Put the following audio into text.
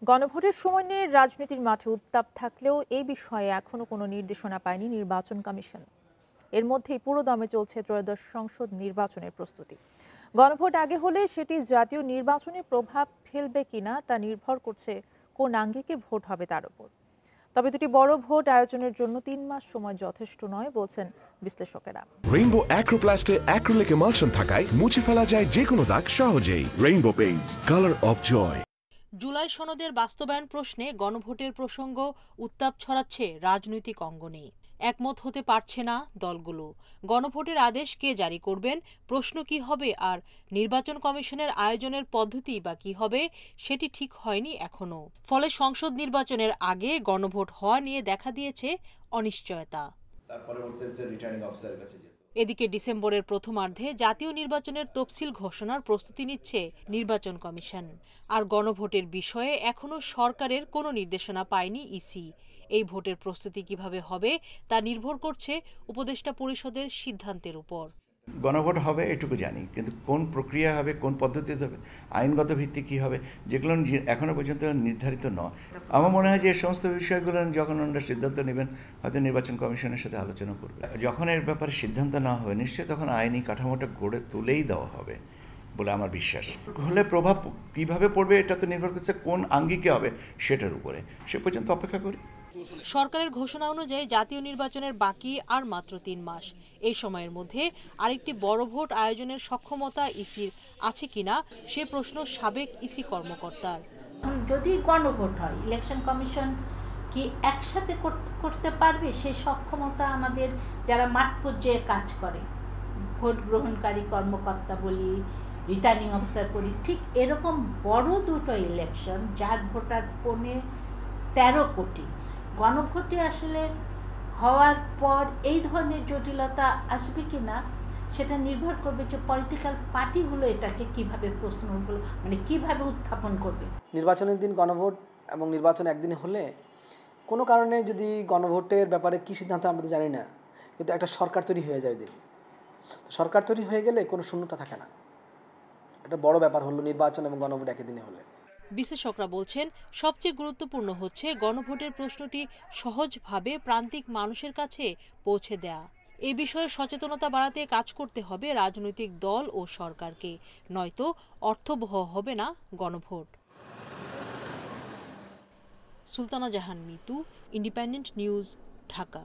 গণভোটের সময় নিয়ে রাজনীতির মাঠে উত্তাপ থাকলেও এই বিষয়ে এখনো কোনো নির্দেশনা পায়নি নির্বাচন কমিশন। এর মধ্যেই পুরোদমে চলছে ত্রয়োদশ সংসদ নির্বাচনের প্রস্তুতি। গণভোট আগে হলে সেটি জাতীয় নির্বাচনে প্রভাব ফেলবে কিনা তা নির্ভর করছে কোন আঙ্গিকে ভোট হবে তার উপর। তবে দুটি বড় ভোট আয়োজনের জন্য 3 মাস সময় যথেষ্ট নয় বলছেন বিশ্লেষকেরা। রেইনবো অ্যাক্রোপ্লাস্টে অ্যাক্রিলিক এমালশন থাকায় মুছে ফেলা যায় যে কোনো দাগ সহজেই। Rainbow paints, colour of joy. July সনদের বাস্তবায়ন প্রশ্নে গণভোটের প্রসঙ্গ উত্তাপ ছড়াচ্ছে রাজনৈতিক অঙ্গনে। একমত হতে পারছে না দলগুলো। গণভোটের আদেশ কে জারি করবেন, প্রশ্ন কি হবে, আর নির্বাচন কমিশনের আয়োজনের পদ্ধতি বা কি হবে সেটি ঠিক হয়নি এখনো। ফলে সংসদ নির্বাচনের আগে গণভোট হওয়া নিয়ে দেখা দিয়েছে অনিশ্চয়তা। এদিকে ডিসেম্বরের প্রথমার্ধে জাতীয় নির্বাচনের তফসিল ঘোষণার প্রস্তুতি নিচ্ছে নির্বাচন কমিশন। আর গণভোটের বিষয়ে এখনো সরকারের কোনো নির্দেশনা পায়নি ইসি। এই ভোটের প্রস্তুতি কিভাবে হবে তা নির্ভর করছে উপদেষ্টা পরিষদের সিদ্ধান্তের উপর। গণভোট হবে এটুকু জানি, কিন্তু কোন প্রক্রিয়া হবে, কোন পদ্ধতিতে হবে, আইনগত ভিত্তি কী হবে, যেগুলো এখনও পর্যন্ত নির্ধারিত নয়। আমার মনে হয় যে এই সমস্ত বিষয়গুলো যখন ওনারা সিদ্ধান্ত নেবেন, হয়তো নির্বাচন কমিশনের সাথে আলোচনা করবে। যখন এর ব্যাপারে সিদ্ধান্ত নেওয়া হবে, নিশ্চয়ই তখন আইনি কাঠামোটা গড়ে তুলেই দেওয়া হবে বলে আমার বিশ্বাস। হলে প্রভাব কীভাবে পড়বে এটা তো নির্ভর করছে কোন আঙ্গিকে হবে সেটার উপরে। সে পর্যন্ত অপেক্ষা করি। সরকারের ঘোষণা অনুযায়ী জাতীয় নির্বাচনের বাকি আর মাত্র 3 মাস। এই সময়ের মধ্যে আরেকটি বড় ভোট আয়োজনের সক্ষমতা ইসির আছে কিনা সে প্রশ্ন সাবেক ইসি কর্মকর্তার। যদি গণভোট হয়, ইলেকশন কমিশন কি একসাথে করতে পারবে সেই সক্ষমতা আমাদের যারা মাঠ পর্যায়ে কাজ করে, ভোট গ্রহণকারী কর্মকর্তা বলি, রিটার্নিং অফিসার বলি, ঠিক এরকম বড় দুটো ইলেকশন যার ভোটার 13 কোটি, গণভোটে আসলে হওয়ার পর এই ধরনের জটিলতা আসবে কি না সেটা নির্ভর করবে যে পলিটিক্যাল পার্টিগুলো এটাকে কিভাবে প্রশ্নগুলো কিভাবে উত্থাপন করবে। নির্বাচনের দিন গণভোট এবং নির্বাচন একদিনে হলে কোনো কারণে যদি গণভোটের ব্যাপারে কী সিদ্ধান্ত আমরা তো জানি না, কিন্তু একটা সরকার তৈরি হয়ে যায় দিন। সরকার তৈরি হয়ে গেলে কোনো শূন্যতা থাকে না। এটা বড় ব্যাপার হলো নির্বাচন এবং গণভোট একই দিনে হলে। বিশ্লেষকরা বলছেন সবচেয়ে গুরুত্বপূর্ণ হচ্ছে গণভোটের প্রশ্নটি সহজভাবে প্রান্তিক মানুষের কাছে পৌঁছে দেয়া। এ বিষয়ে সচেতনতা বাড়াতে কাজ করতে হবে রাজনৈতিক দল ও সরকারকে, নয়তো অর্থবহ হবে না গণভোট। সুলতানা জাহান মিতু, ইন্ডিপেন্ডেন্ট নিউজ, ঢাকা।